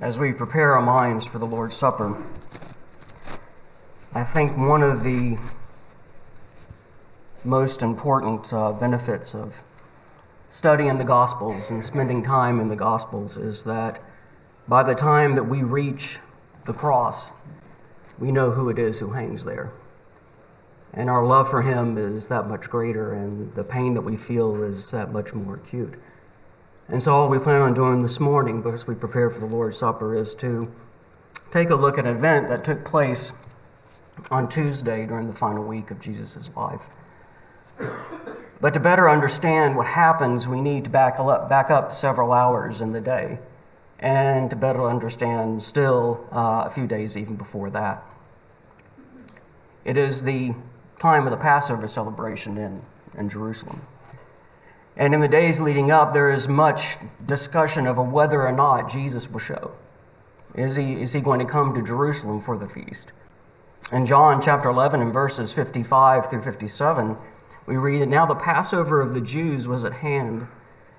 As we prepare our minds for the Lord's Supper, I think one of the most important benefits of studying the Gospels and spending time in the Gospels is that by the time that we reach the cross, we know who it is who hangs there. And our love for him is that much greater, and the pain that we feel is that much more acute. And so all we plan on doing this morning, as we prepare for the Lord's Supper, is to take a look at an event that took place on Tuesday during the final week of Jesus' life. But to better understand what happens, we need to back up several hours in the day, and to better understand still a few days even before that. It is the time of the Passover celebration in Jerusalem. And in the days leading up, there is much discussion over whether or not Jesus will show. Is he going to come to Jerusalem for the feast? In John chapter 11 and verses 55 through 57, we read that now the Passover of the Jews was at hand,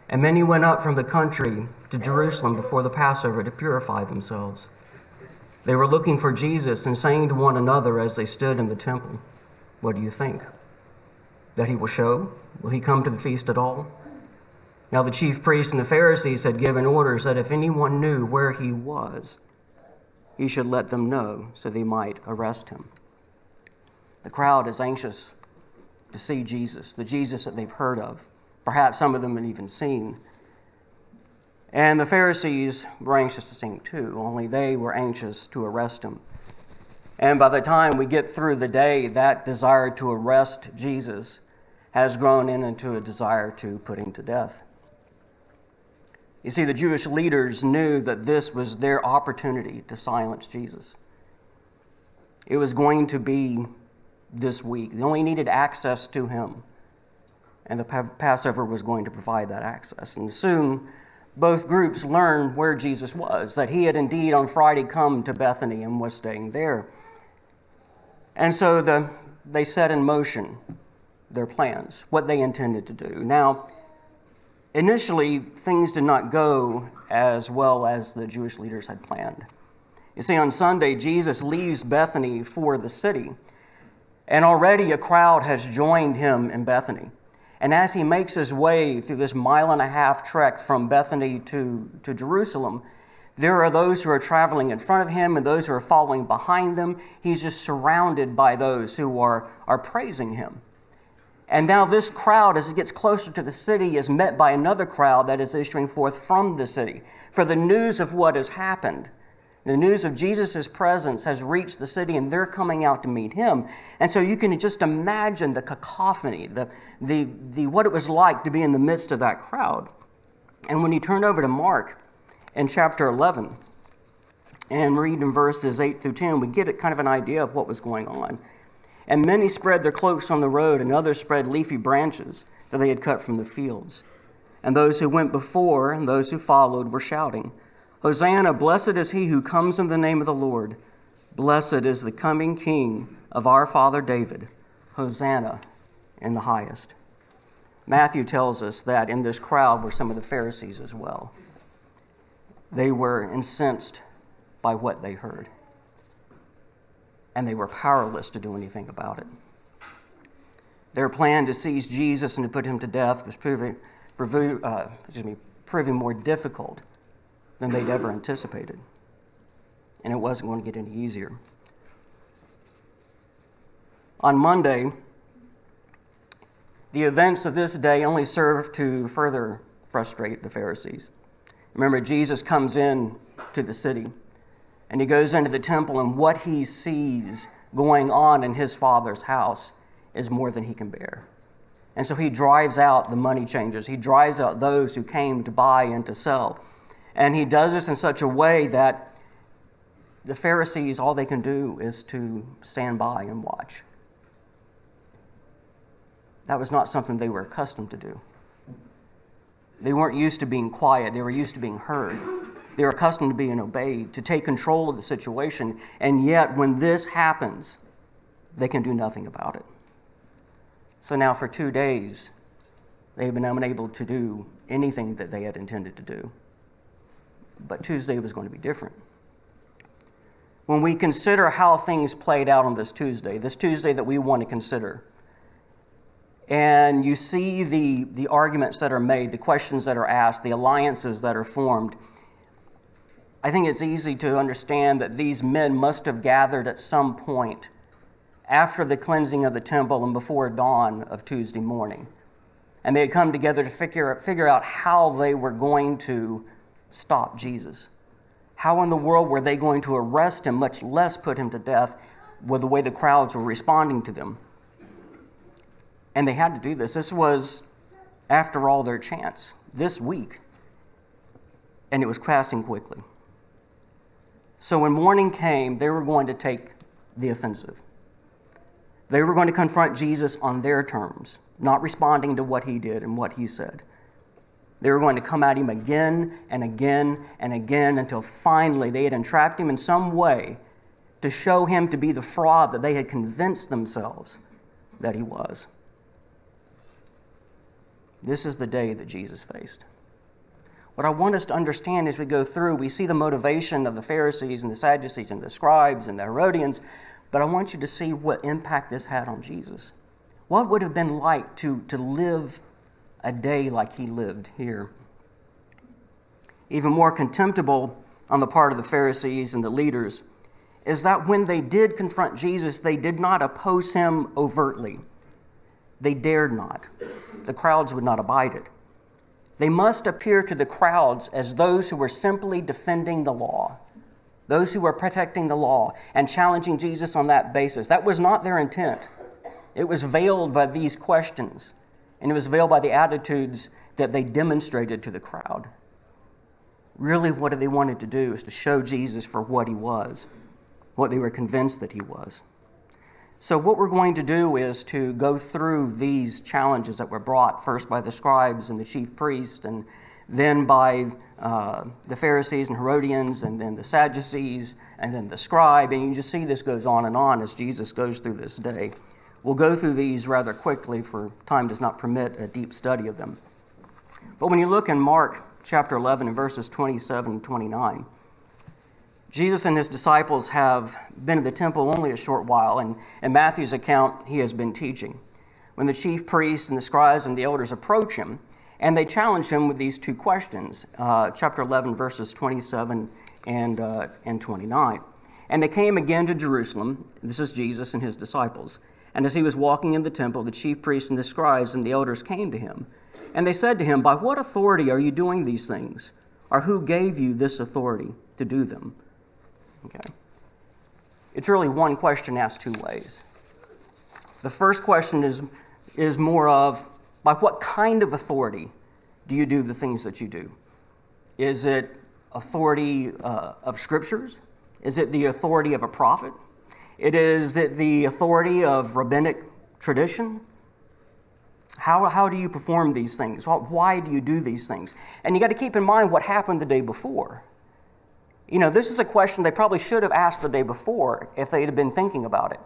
and many went up from the country to Jerusalem before the Passover to purify themselves. They were looking for Jesus and saying to one another as they stood in the temple, "What do you think? That he will show? Will he come to the feast at all?" Now the chief priests and the Pharisees had given orders that if anyone knew where he was, he should let them know so they might arrest him. The crowd is anxious to see Jesus, the Jesus that they've heard of. Perhaps some of them had even seen. And the Pharisees were anxious to see him too, only they were anxious to arrest him. And by the time we get through the day, that desire to arrest Jesus has grown into a desire to put him to death. You see, the Jewish leaders knew that this was their opportunity to silence Jesus. It was going to be this week. They only needed access to him, and the Passover was going to provide that access. And soon, both groups learned where Jesus was, that he had indeed on Friday come to Bethany and was staying there. And so they set in motion their plans, what they intended to do. Now, initially, things did not go as well as the Jewish leaders had planned. You see, on Sunday, Jesus leaves Bethany for the city, and already a crowd has joined him in Bethany. And as he makes his way through this 1.5-mile trek from Bethany to Jerusalem, there are those who are traveling in front of him and those who are following behind them. He's just surrounded by those who are praising him. And now this crowd, as it gets closer to the city, is met by another crowd that is issuing forth from the city. For the news of what has happened, the news of Jesus' presence has reached the city, and they're coming out to meet him. And so you can just imagine the cacophony, the what it was like to be in the midst of that crowd. And when you turn over to Mark in chapter 11 and read in verses 8 through 10, we get kind of an idea of what was going on. And many spread their cloaks on the road, and others spread leafy branches that they had cut from the fields. And those who went before and those who followed were shouting, "Hosanna, blessed is he who comes in the name of the Lord. Blessed is the coming King of our father David. Hosanna in the highest." Matthew tells us that in this crowd were some of the Pharisees as well. They were incensed by what they heard, and they were powerless to do anything about it. Their plan to seize Jesus and to put him to death was proving more difficult than they'd ever anticipated. And it wasn't going to get any easier. On Monday, the events of this day only served to further frustrate the Pharisees. Remember, Jesus comes in to the city, and he goes into the temple, and what he sees going on in his Father's house is more than he can bear. And so he drives out the money changers. He drives out those who came to buy and to sell. And he does this in such a way that the Pharisees, all they can do is to stand by and watch. That was not something they were accustomed to do. They weren't used to being quiet. They were used to being heard. They were accustomed to being obeyed, to take control of the situation. And yet, when this happens, they can do nothing about it. So now for 2 days, they've been unable to do anything that they had intended to do. but Tuesday was going to be different. When we consider how things played out on this Tuesday that we want to consider, and you see the arguments that are made, the questions that are asked, the alliances that are formed, I think it's easy to understand that these men must have gathered at some point after the cleansing of the temple and before dawn of Tuesday morning. And they had come together to figure out how they were going to stop Jesus. How in the world were they going to arrest him, much less put him to death, with the way the crowds were responding to them? And they had to do this. This was, after all, their chance this week. And it was passing quickly. So when morning came, they were going to take the offensive. They were going to confront Jesus on their terms, not responding to what he did and what he said. They were going to come at him again and again and again until finally they had entrapped him in some way to show him to be the fraud that they had convinced themselves that he was. This is the day that Jesus faced. What I want us to understand as we go through, we see the motivation of the Pharisees and the Sadducees and the scribes and the Herodians, but I want you to see what impact this had on Jesus. What would have been like to live a day like he lived here? Even more contemptible on the part of the Pharisees and the leaders is that when they did confront Jesus, they did not oppose him overtly. They dared not. The crowds would not abide it. They must appear to the crowds as those who were simply defending the law, those who were protecting the law and challenging Jesus on that basis. That was not their intent. It was veiled by these questions, and it was veiled by the attitudes that they demonstrated to the crowd. Really, what they wanted to do is to show Jesus for what he was, what they were convinced that he was. So what we're going to do is to go through these challenges that were brought, first by the scribes and the chief priests, and then by the Pharisees and Herodians, and then the Sadducees, and then the scribe. And you just see this goes on as Jesus goes through this day. We'll go through these rather quickly, for time does not permit a deep study of them. But when you look in Mark chapter 11 and verses 27 and 29, Jesus and his disciples have been at the temple only a short while, and in Matthew's account, he has been teaching. When the chief priests and the scribes and the elders approach him, and they challenge him with these two questions, chapter 11, verses 27 and 29. And they came again to Jerusalem, this is Jesus and his disciples, and as he was walking in the temple, the chief priests and the scribes and the elders came to him. And they said to him, "By what authority are you doing these things? Or who gave you this authority to do them?" Okay. It's really one question asked two ways. The first question is more of, by what kind of authority do you do the things that you do? Is it authority of scriptures? Is it the authority of a prophet? Is it the authority of rabbinic tradition? How do you perform these things? Why do you do these things? And you got to keep in mind what happened the day before. You know, this is a question they probably should have asked the day before if they had been thinking about it,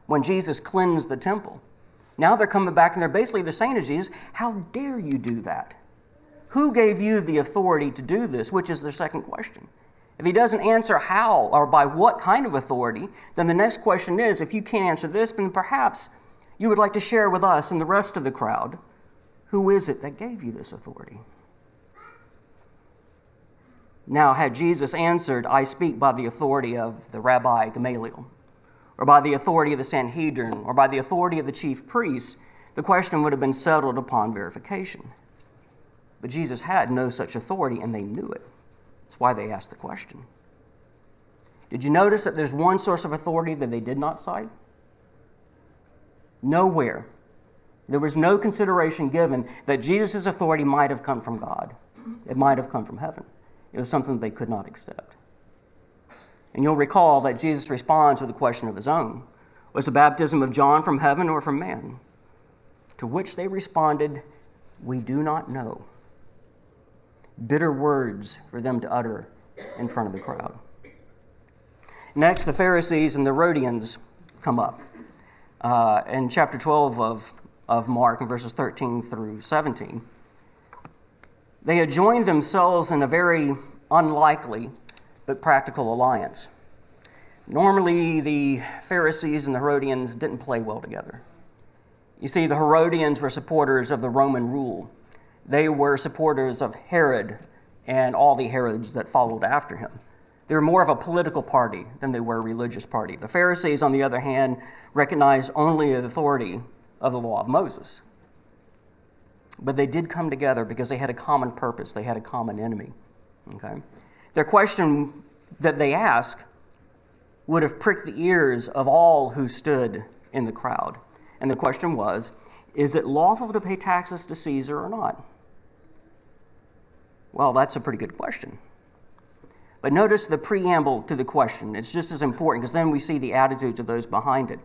when Jesus cleansed the temple. Now they're coming back and they're saying to Jesus, "How dare you do that? Who gave you the authority to do this?" Which is their second question. If he doesn't answer how or by what kind of authority, then the next question is, if you can't answer this, then perhaps you would like to share with us and the rest of the crowd, who is it that gave you this authority? Now, had Jesus answered, "I speak by the authority of the Rabbi Gamaliel," or by the authority of the Sanhedrin, or by the authority of the chief priests, the question would have been settled upon verification. But Jesus had no such authority, and they knew it. That's why they asked the question. Did you notice that there's one source of authority that they did not cite? Nowhere. There was no consideration given that Jesus' authority might have come from God. It might have come from heaven. It was something they could not accept. And you'll recall that Jesus responds with a question of his own. Was the baptism of John from heaven or from man? To which they responded, "We do not know." Bitter words for them to utter in front of the crowd. Next, the Pharisees and the Herodians come up. In chapter 12 of Mark, in verses 13 through 17, they had joined themselves in a very unlikely but practical alliance. Normally, the Pharisees and the Herodians didn't play well together. You see, the Herodians were supporters of the Roman rule. They were supporters of Herod and all the Herods that followed after him. They were more of a political party than they were a religious party. The Pharisees, on the other hand, recognized only the authority of the law of Moses. But they did come together because they had a common purpose. They had a common enemy. Okay? Their question that they asked would have pricked the ears of all who stood in the crowd. And the question was, is it lawful to pay taxes to Caesar or not? Well, that's a pretty good question. But notice the preamble to the question. It's just as important because then we see the attitudes of those behind it.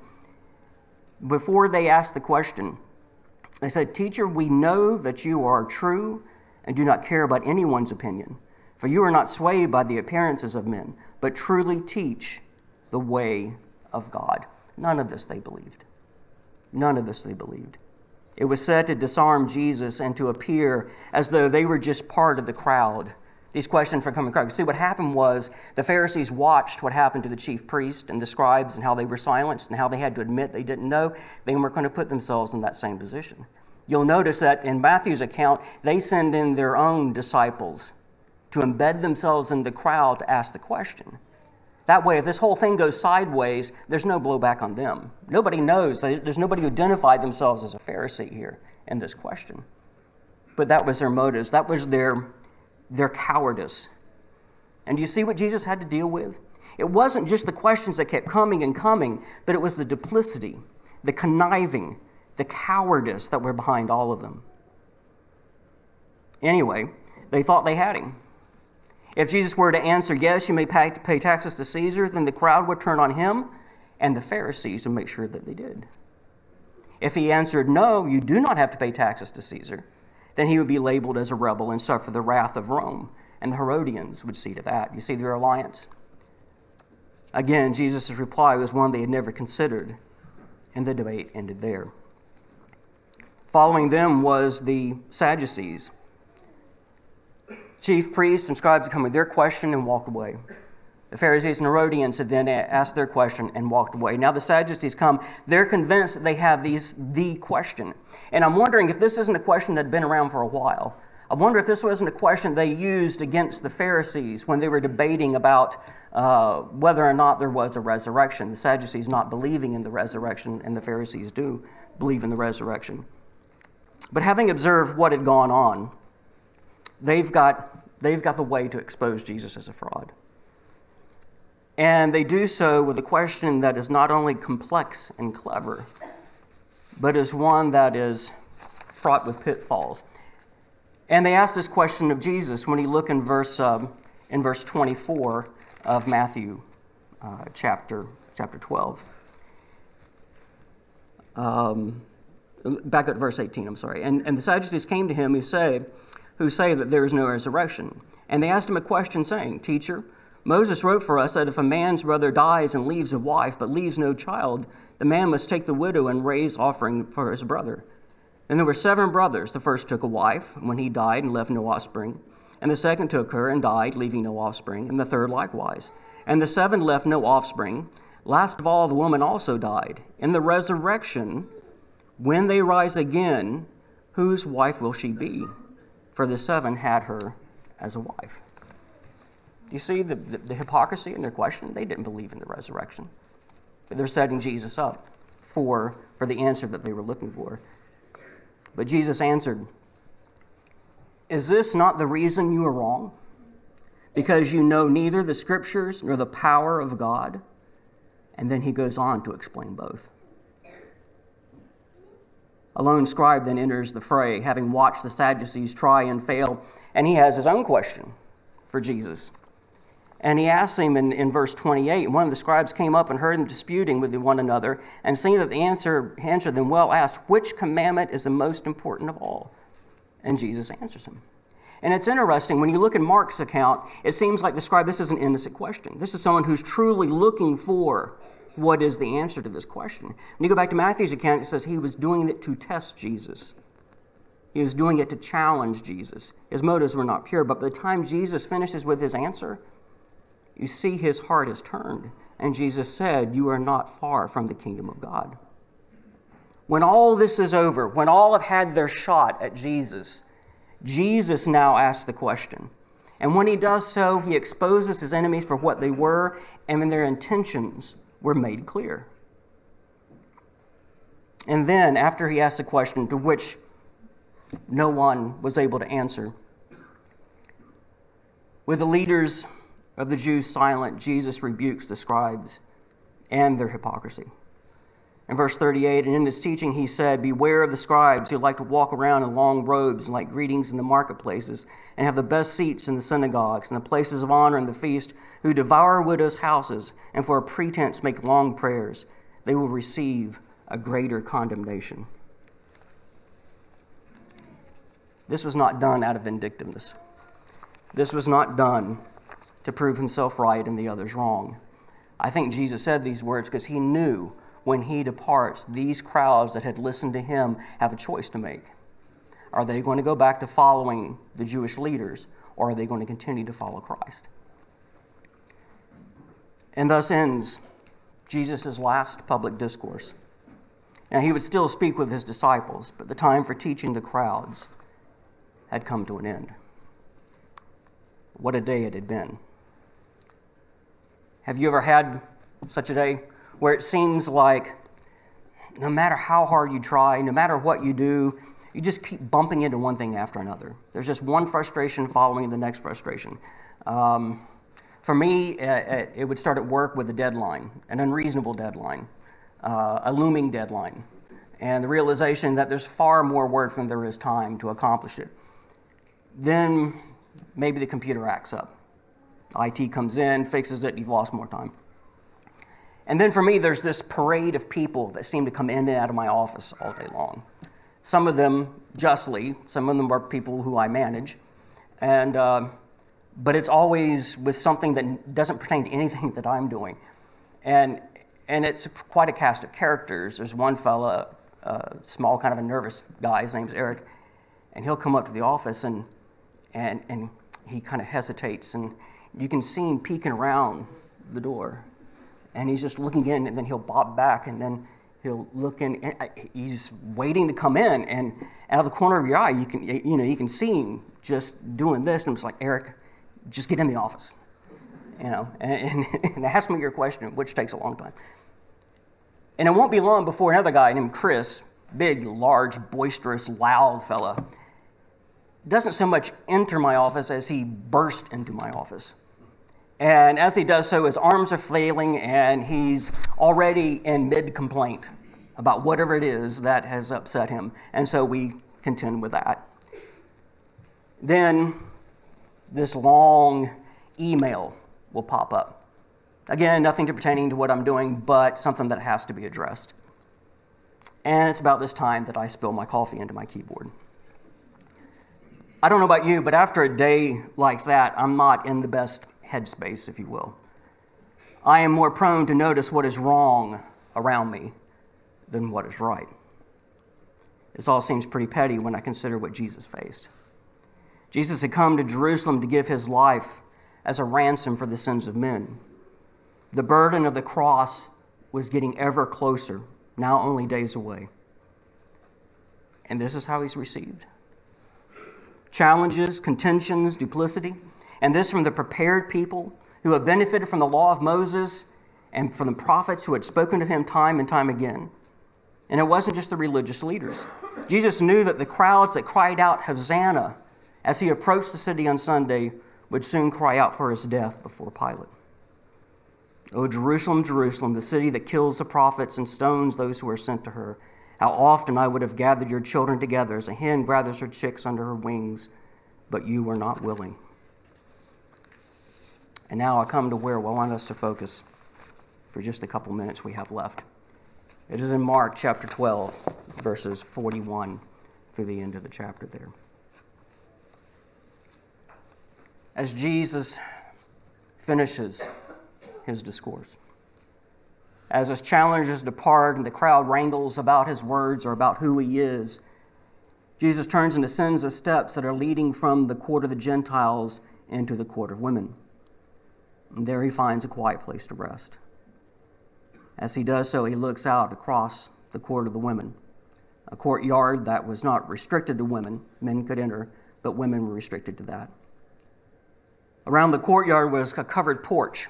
Before they asked the question, they said, "Teacher, we know that you are true and do not care about anyone's opinion, for you are not swayed by the appearances of men, but truly teach the way of God." None of this they believed. None of this they believed. It was said to disarm Jesus and to appear as though they were just part of the crowd. These questions were coming crowd. See, what happened was the Pharisees watched what happened to the chief priest and the scribes and how they were silenced and how they had to admit they didn't know. They weren't going to put themselves in that same position. You'll notice that in Matthew's account, they send in their own disciples to embed themselves in the crowd to ask the question. That way, if this whole thing goes sideways, there's no blowback on them. Nobody knows. There's nobody who identified themselves as a Pharisee here in this question. But that was their motives. That was their cowardice. And do you see what Jesus had to deal with? It wasn't just the questions that kept coming and coming, but it was the duplicity, the conniving, the cowardice that were behind all of them. Anyway, they thought they had him. If Jesus were to answer, "Yes, you may pay taxes to Caesar," then the crowd would turn on him and the Pharisees would make sure that they did. If he answered, "No, you do not have to pay taxes to Caesar," then he would be labeled as a rebel and suffer the wrath of Rome, and the Herodians would see to that. You see their alliance? Again, Jesus' reply was one they had never considered, and the debate ended there. Following them was the Sadducees. Chief priests and scribes had come with their question and walked away. The Pharisees and Herodians had then asked their question and walked away. Now the Sadducees come. They're convinced that they have the question. And I'm wondering if this isn't a question that had been around for a while. I wonder if this wasn't a question they used against the Pharisees when they were debating about whether or not there was a resurrection. The Sadducees not believing in the resurrection, and the Pharisees do believe in the resurrection. But having observed what had gone on, they've got the way to expose Jesus as a fraud. And they do so with a question that is not only complex and clever, but is one that is fraught with pitfalls. And they ask this question of Jesus when you look in verse 24 of Matthew chapter 12. Back at verse 18, I'm sorry. And the Sadducees came to him who say that there is no resurrection. And they asked him a question saying, "Teacher, Moses wrote for us that if a man's brother dies and leaves a wife but leaves no child, the man must take the widow and raise offering for his brother. And there were 7 brothers. The first took a wife when he died and left no offspring. And the second took her and died, leaving no offspring. And the third likewise. And the 7 left no offspring. Last of all, the woman also died. In the resurrection, when they rise again, whose wife will she be? For the 7 had her as a wife." Do you see the hypocrisy in their question? They didn't believe in the resurrection. But they're setting Jesus up for the answer that they were looking for. But Jesus answered, "Is this not the reason you are wrong? Because you know neither the Scriptures nor the power of God?" And then he goes on to explain both. A lone scribe then enters the fray, having watched the Sadducees try and fail, and he has his own question for Jesus. And he asks him in verse 28, one of the scribes came up and heard them disputing with one another, and seeing that the answered them well, asked, "Which commandment is the most important of all?" And Jesus answers him. And it's interesting, when you look at Mark's account, it seems like the scribe, this is an innocent question. This is someone who's truly looking for what is the answer to this question. When you go back to Matthew's account, it says he was doing it to test Jesus. He was doing it to challenge Jesus. His motives were not pure, but by the time Jesus finishes with his answer, you see his heart is turned. And Jesus said, "You are not far from the kingdom of God." When all this is over, when all have had their shot at Jesus, Jesus now asks the question. And when he does so, he exposes his enemies for what they were, and when their intentions were made clear. And then, after he asked a question to which no one was able to answer, with the leaders of the Jews silent, Jesus rebukes the scribes and their hypocrisy. In verse 38, and in his teaching he said, "Beware of the scribes who like to walk around in long robes and like greetings in the marketplaces and have the best seats in the synagogues and the places of honor in the feast, who devour widows' houses and for a pretense make long prayers. They will receive a greater condemnation." This was not done out of vindictiveness. This was not done to prove himself right and the others wrong. I think Jesus said these words because he knew when he departs, these crowds that had listened to him have a choice to make. Are they going to go back to following the Jewish leaders, or are they going to continue to follow Christ? And thus ends Jesus' last public discourse. Now, he would still speak with his disciples, but the time for teaching the crowds had come to an end. What a day it had been. Have you ever had such a day where it seems like no matter how hard you try, no matter what you do, you just keep bumping into one thing after another? There's just one frustration following the next frustration. For me, it would start at work with a deadline, an unreasonable deadline, a looming deadline, and the realization that there's far more work than there is time to accomplish it. Then maybe the computer acts up. IT comes in, fixes it, you've lost more time. And then for me, there's this parade of people that seem to come in and out of my office all day long. Some of them justly, some of them are people who I manage, but it's always with something that doesn't pertain to anything that I'm doing. And it's quite a cast of characters. There's one fella, small, kind of a nervous guy, his name's Eric, and he'll come up to the office and he kind of hesitates, and you can see him peeking around the door. And he's just looking in, and then he'll bob back, and then he'll look in. And he's waiting to come in, and out of the corner of your eye, you can see him just doing this. And it's like, Eric, just get in the office, and ask me your question, which takes a long time. And it won't be long before another guy named Chris, big, large, boisterous, loud fella, doesn't so much enter my office as he burst into my office. And as he does so, his arms are flailing, and he's already in mid-complaint about whatever it is that has upset him. And so we contend with that. Then this long email will pop up. Again, nothing pertaining to what I'm doing, but something that has to be addressed. And it's about this time that I spill my coffee into my keyboard. I don't know about you, but after a day like that, I'm not in the best headspace, if you will. I am more prone to notice what is wrong around me than what is right. This all seems pretty petty when I consider what Jesus faced. Jesus had come to Jerusalem to give his life as a ransom for the sins of men. The burden of the cross was getting ever closer, now only days away. And this is how he's received. Challenges, contentions, duplicity, and this from the prepared people who had benefited from the law of Moses and from the prophets who had spoken to him time and time again. And it wasn't just the religious leaders. Jesus knew that the crowds that cried out, Hosanna, as he approached the city on Sunday, would soon cry out for his death before Pilate. O Jerusalem, Jerusalem, the city that kills the prophets and stones those who are sent to her. How often I would have gathered your children together as a hen gathers her chicks under her wings, but you were not willing. And now I come to where I want us to focus for just a couple minutes we have left. It is in Mark chapter 12, verses 41 through the end of the chapter there. As Jesus finishes his discourse, as his challengers depart and the crowd wrangles about his words or about who he is, Jesus turns and ascends the steps that are leading from the court of the Gentiles into the court of women. And there he finds a quiet place to rest. As he does so, he looks out across the court of the women, a courtyard that was not restricted to women. Men could enter, but women were restricted to that. Around the courtyard was a covered porch,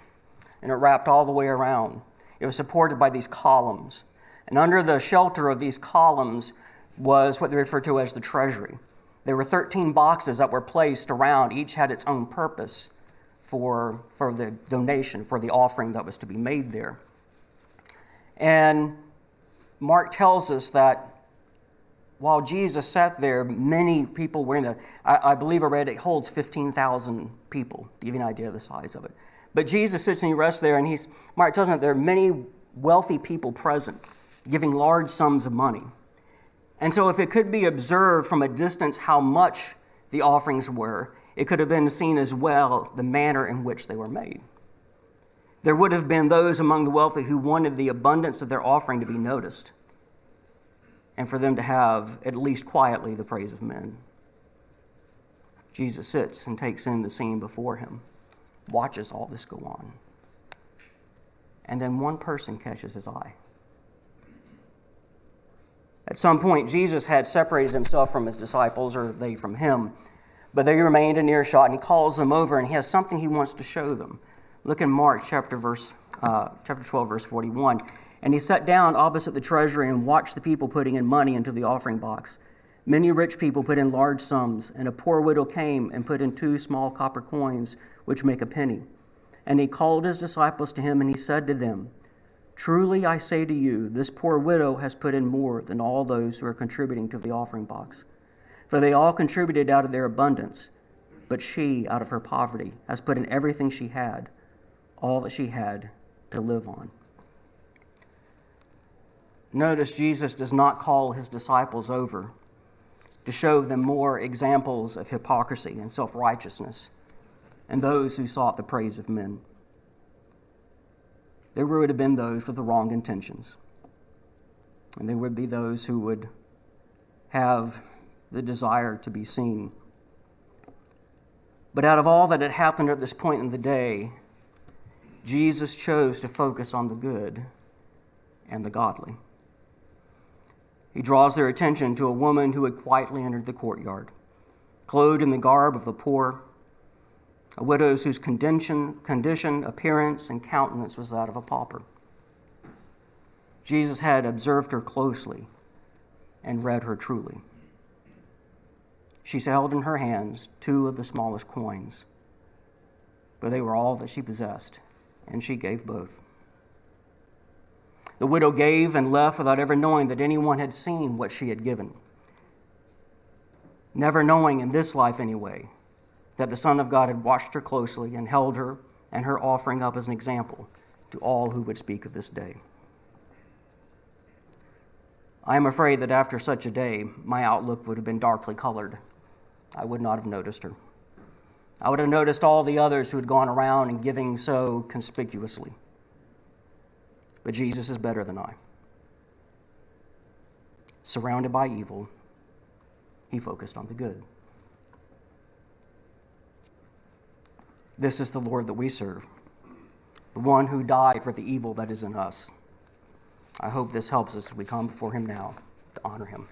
and it wrapped all the way around. It was supported by these columns. And under the shelter of these columns was what they refer to as the treasury. There were 13 boxes that were placed around. Each had its own purpose for the donation, for the offering that was to be made there. And Mark tells us that while Jesus sat there, many people were in there. I believe I read it holds 15,000 people, to give you an idea of the size of it. But Jesus sits and he rests there, and Mark tells us that there are many wealthy people present, giving large sums of money. And so if it could be observed from a distance how much the offerings were, it could have been seen as well the manner in which they were made. There would have been those among the wealthy who wanted the abundance of their offering to be noticed, and for them to have, at least quietly, the praise of men. Jesus sits and takes in the scene before him, watches all this go on, and then one person catches his eye. At some point, Jesus had separated himself from his disciples, or they from him, but they remained in earshot, and he calls them over, and he has something he wants to show them. Look in Mark chapter 12, verse 41. And he sat down opposite the treasury and watched the people putting in money into the offering box. Many rich people put in large sums, and a poor widow came and put in 2 small copper coins, which make a penny. And he called his disciples to him, and he said to them, "Truly I say to you, this poor widow has put in more than all those who are contributing to the offering box. For they all contributed out of their abundance, but she, out of her poverty, has put in everything she had, all that she had to live on." Notice Jesus does not call his disciples over to show them more examples of hypocrisy and self-righteousness and those who sought the praise of men. There would have been those with the wrong intentions, and there would be those who would have the desire to be seen. But out of all that had happened at this point in the day, Jesus chose to focus on the good and the godly. He draws their attention to a woman who had quietly entered the courtyard, clothed in the garb of the poor, a widow whose condition, appearance, and countenance was that of a pauper. Jesus had observed her closely and read her truly. She held in her hands 2 of the smallest coins, but they were all that she possessed, and she gave both. The widow gave and left without ever knowing that anyone had seen what she had given. Never knowing, in this life anyway, that the Son of God had watched her closely and held her and her offering up as an example to all who would speak of this day. I am afraid that after such a day, my outlook would have been darkly colored. I would not have noticed her. I would have noticed all the others who had gone around and giving so conspicuously. But Jesus is better than I. Surrounded by evil, he focused on the good. This is the Lord that we serve, the one who died for the evil that is in us. I hope this helps us as we come before him now to honor him.